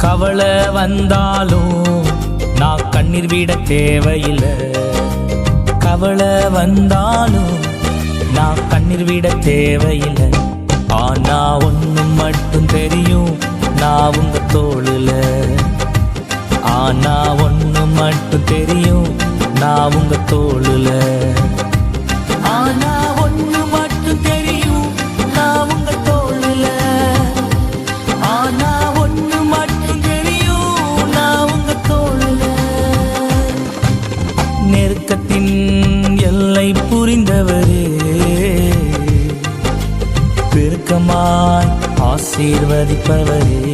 கவலை வந்தாலும் நான் கண்ணீர் விட தேவையில்லை. கவலை வந்தாலும் நான் கண்ணீர் விட தேவையில்லை. ஆனா ஒண்ணு மட்டும் தெரியும், நான் உங்க தோளுல. ஆனா ஒண்ணு மட்டும் தெரியும், நான் உங்க தோளுல. ஆனா ஒண்ணு மட்டும் தெரியும், நான் உங்க தோளுல. ஆனா ஒண்ணு மட்டும் தெரியும், நான் உங்க தோளுல. நெருக்கத்தின் எல்லை புரிந்தவரே, பெருக்கமாய் ஆசீர்வதிப்பவரே,